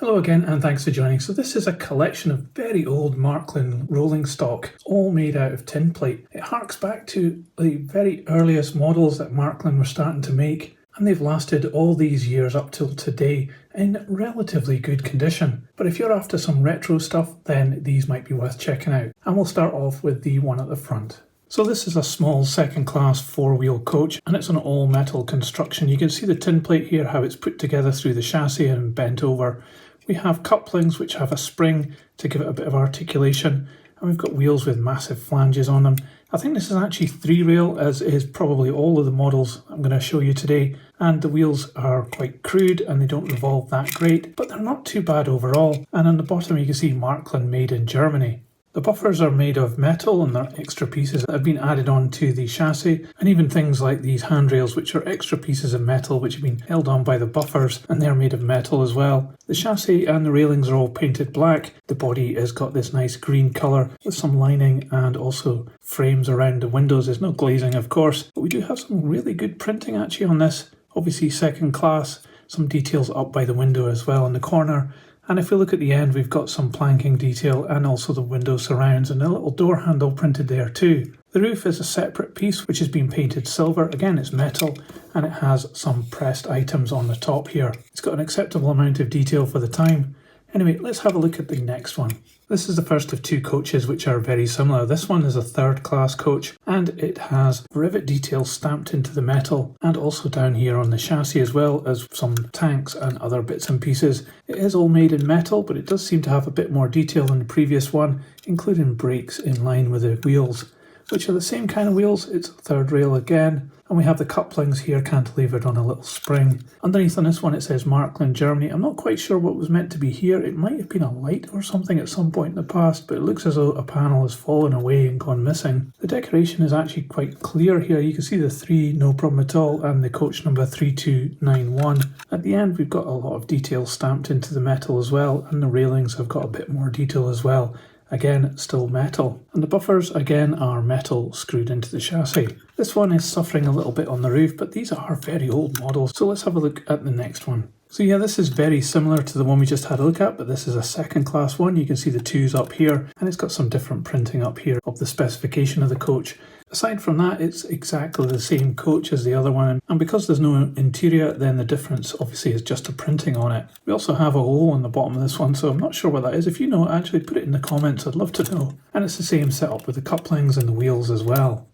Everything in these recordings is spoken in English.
Hello again and thanks for joining. So this is a collection of very old Marklin rolling stock, all made out of tin plate. It harks back to the very earliest models that Marklin were starting to make, and they've lasted all these years up till today in relatively good condition. But if you're after some retro stuff, then these might be worth checking out. And we'll start off with the one at the front. So this is a small second class four-wheel coach, and it's an all metal construction. You can see the tin plate here, how it's put together through the chassis and bent over. We have couplings which have a spring to give it a bit of articulation, and we've got wheels with massive flanges on them. I think this is actually three rail, as is probably all of the models I'm going to show you today, and the wheels are quite crude and they don't revolve that great, but they're not too bad overall. And on the bottom you can see Marklin made in Germany. The buffers are made of metal and they're extra pieces that have been added on to the chassis, and even things like these handrails, which are extra pieces of metal which have been held on by the buffers, and they're made of metal as well. The chassis and the railings are all painted black. The body has got this nice green colour with some lining and also frames around the windows. There's no glazing of course, but we do have some really good printing actually on this. Obviously second class, some details up by the window as well in the corner. And if we look at the end, we've got some planking detail and also the window surrounds and a little door handle printed there too. The roof is a separate piece which has been painted silver. Again, it's metal and it has some pressed items on the top here. It's got an acceptable amount of detail for the time. Anyway, let's have a look at the next one. This is the first of two coaches which are very similar. This one is a third class coach and it has rivet details stamped into the metal and also down here on the chassis, as well as some tanks and other bits and pieces. It is all made in metal, but it does seem to have a bit more detail than the previous one, including brakes in line with the wheels, which are the same kind of wheels. It's third rail again. And we have the couplings here cantilevered on a little spring. Underneath on this one it says Marklin, Germany. I'm not quite sure what was meant to be here. It might have been a light or something at some point in the past, but it looks as though a panel has fallen away and gone missing. The decoration is actually quite clear here. You can see the 3, no problem at all, and the coach number 3291. At the end we've got a lot of detail stamped into the metal as well, and the railings have got a bit more detail as well. Again, still metal. And the buffers, again, are metal screwed into the chassis. This one is suffering a little bit on the roof, but these are very old models. So let's have a look at the next one. So yeah, this is very similar to the one we just had a look at, but this is a second class one. You can see the 2s up here, and it's got some different printing up here of the specification of the coach. Aside from that, it's exactly the same coach as the other one, and because there's no interior, then the difference obviously is just the printing on it. We also have a hole on the bottom of this one, so I'm not sure what that is. If you know, actually put it in the comments, I'd love to know. And it's the same setup with the couplings and the wheels as well.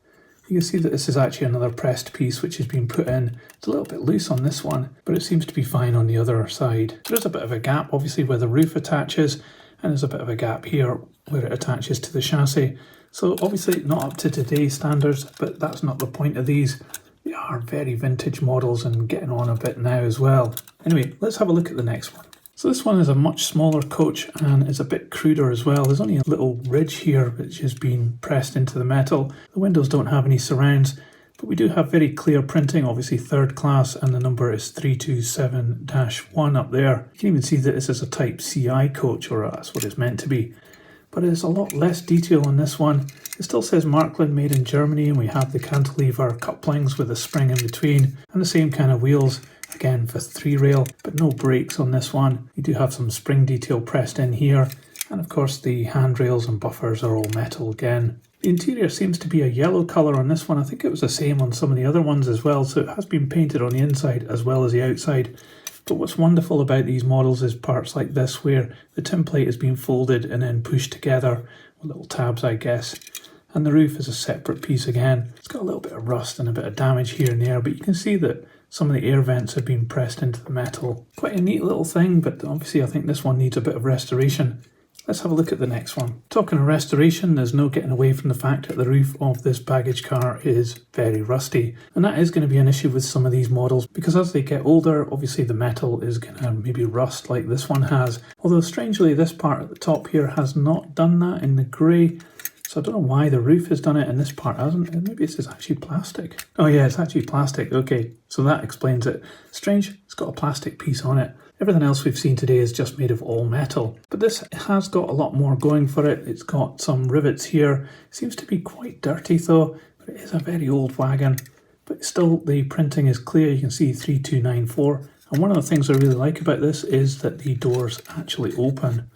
You can see that this is actually another pressed piece which has been put in. It's a little bit loose on this one, but it seems to be fine on the other side. There's a bit of a gap obviously where the roof attaches, and there's a bit of a gap here where it attaches to the chassis. So obviously not up to today's standards, but that's not the point of these. They are very vintage models and getting on a bit now as well. Anyway, let's have a look at the next one. So this one is a much smaller coach and is a bit cruder as well. There's only a little ridge here which has been pressed into the metal. The windows don't have any surrounds, but we do have very clear printing, obviously third class, and the number is 327-1 up there. You can even see that this is a type CI coach, or that's what it's meant to be. But there's a lot less detail on this one. It still says Marklin made in Germany, and we have the cantilever couplings with a spring in between, and the same kind of wheels, again for 3 rail, but no brakes on this one. You do have some spring detail pressed in here, and of course the handrails and buffers are all metal again. The interior seems to be a yellow colour on this one. I think it was the same on some of the other ones as well, so it has been painted on the inside as well as the outside. But what's wonderful about these models is parts like this where the tin plate has been folded and then pushed together with little tabs, I guess. And the roof is a separate piece again. It's got a little bit of rust and a bit of damage here and there, but you can see that some of the air vents have been pressed into the metal. Quite a neat little thing, but obviously I think this one needs a bit of restoration. Let's have a look at the next one. Talking of restoration, there's no getting away from the fact that the roof of this baggage car is very rusty. And that is going to be an issue with some of these models, because as they get older, obviously the metal is going to maybe rust like this one has. Although strangely, this part at the top here has not done that in the grey. So I don't know why the roof has done it and this part hasn't. Maybe this is actually plastic. Oh yeah, it's actually plastic. Okay, so that explains it. Strange, it's got a plastic piece on it. Everything else we've seen today is just made of all metal. But this has got a lot more going for it. It's got some rivets here. It seems to be quite dirty though, but it is a very old wagon. But still the printing is clear. You can see 3294. And one of the things I really like about this is that the doors actually open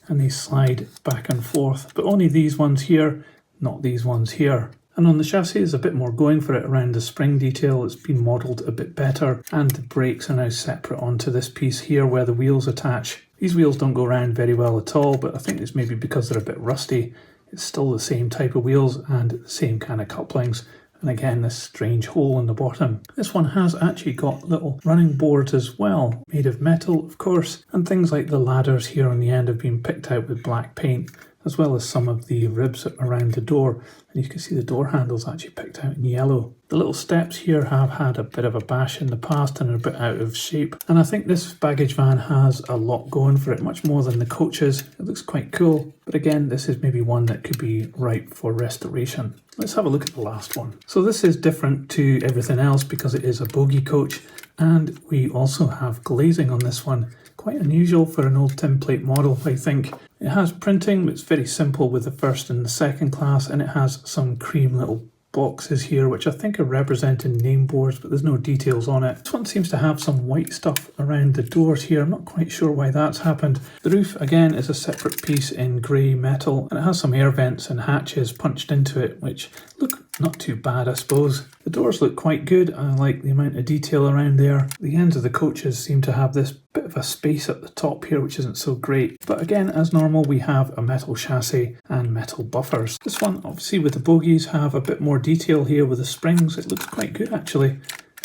and they slide back and forth, but only these ones here, not these ones here. And on the chassis there's a bit more going for it around the spring detail. It's been modelled a bit better, and the brakes are now separate onto this piece here where the wheels attach. These wheels don't go around very well at all, but I think it's maybe because they're a bit rusty. It's still the same type of wheels and the same kind of couplings. And again, this strange hole in the bottom. This one has actually got little running boards as well, made of metal of course, and things like the ladders here on the end have been picked out with black paint, as well as some of the ribs around the door. And you can see the door handles actually picked out in yellow. The little steps here have had a bit of a bash in the past and are a bit out of shape. And I think this baggage van has a lot going for it, much more than the coaches. It looks quite cool. But again, this is maybe one that could be ripe for restoration. Let's have a look at the last one. So this is different to everything else because it is a bogey coach. And we also have glazing on this one. Quite unusual for an old Tinplate model, I think. It has printing, but it's very simple with the first and the second class, and it has some cream little boxes here, which I think are representing name boards, but there's no details on it. This one seems to have some white stuff around the doors here. I'm not quite sure why that's happened. The roof, again, is a separate piece in grey metal, and it has some air vents and hatches punched into it, which look not too bad, I suppose. The doors look quite good. I like the amount of detail around there. The ends of the coaches seem to have this bit of a space at the top here, which isn't so great. But again, as normal, we have a metal chassis and metal buffers. This one, obviously with the bogies, have a bit more detail here with the springs. It looks quite good actually.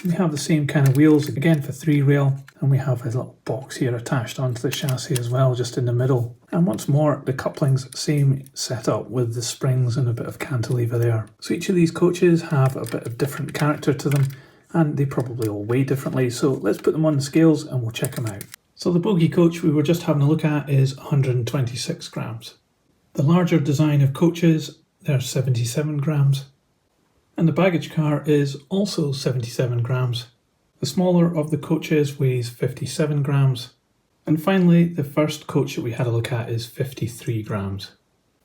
We have the same kind of wheels, again for 3-rail, and we have a little box here attached onto the chassis as well, just in the middle. And once more, the couplings, same setup with the springs and a bit of cantilever there. So each of these coaches have a bit of different character to them, and they probably all weigh differently. So let's put them on the scales and we'll check them out. So the bogey coach we were just having a look at is 126 grams. The larger design of coaches, they're 77 grams. And the baggage car is also 77 grams. The smaller of the coaches weighs 57 grams. And finally, the first coach that we had a look at is 53 grams.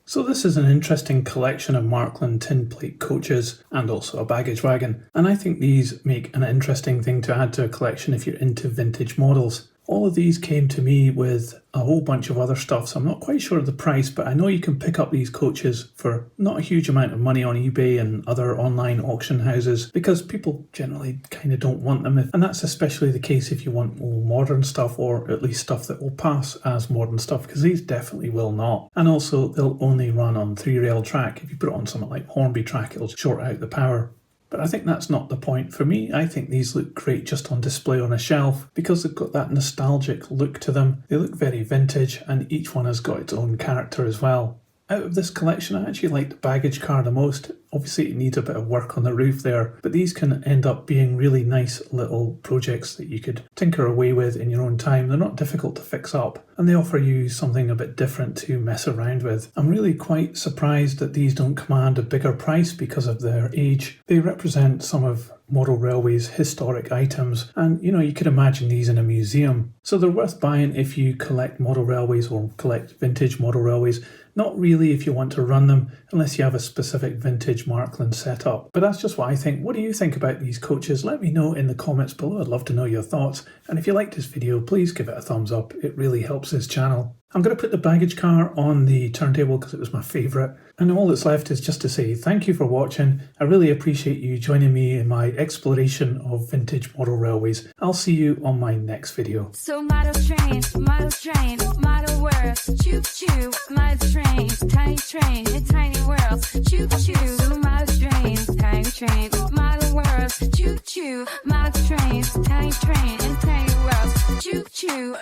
So this is an interesting collection of Marklin Tinplate coaches and also a baggage wagon. And I think these make an interesting thing to add to a collection if you're into vintage models. All of these came to me with a whole bunch of other stuff, so I'm not quite sure of the price, but I know you can pick up these coaches for not a huge amount of money on eBay and other online auction houses because people generally kind of don't want them. And that's especially the case if you want more modern stuff, or at least stuff that will pass as modern stuff, because these definitely will not. And also, they'll only run on 3-rail track. If you put it on something like Hornby track, it'll short out the power. But I think that's not the point. For me, I think these look great just on display on a shelf because they've got that nostalgic look to them. They look very vintage, and each one has got its own character as well. Out of this collection, I actually like the baggage car the most. Obviously it needs a bit of work on the roof there, but these can end up being really nice little projects that you could tinker away with in your own time. They're not difficult to fix up, and they offer you something a bit different to mess around with. I'm really quite surprised that these don't command a bigger price because of their age. They represent some of Model Railway's historic items, and you could imagine these in a museum. So they're worth buying if you collect model railways or collect vintage model railways. Not really if you want to run them, unless you have a specific vintage Marklin setup. But that's just what I think. What do you think about these coaches? Let me know in the comments below. I'd love to know your thoughts. And if you liked this video, please give it a thumbs up. It really helps this channel. I'm going to put the baggage car on the turntable because it was my favourite. And all that's left is just to say thank you for watching. I really appreciate you joining me in my exploration of vintage model railways. I'll see you on my next video. So model trains, model worlds, choo-choo, model trains, in tiny worlds, choo-choo, model trains, model worlds, choo-choo, model trains, in tiny worlds, choo-choo.